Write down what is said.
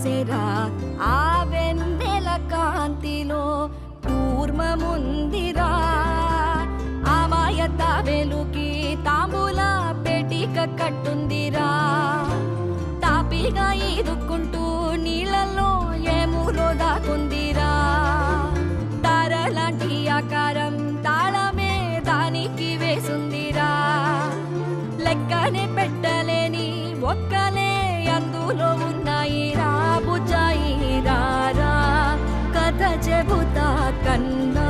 పూసెరా ఆ వెన్నెల కాంతిలో కూర్మముందిరా ఆమాయత వెలుకి తాంబూల పెటిక కట్టుందిరా తాపిగా ఈదుకుంటూ నీళ్ళల్లో ఏములో దాకుందిరా తారలాంటి ఆకారం తాళమే దానికి వేసుందిరా లెక్కనే పెట్టలేని ఒక్కలే అందులో ఉన్నాయిరా బుజ్జాయి రారా కథ చెబుతా కన్నా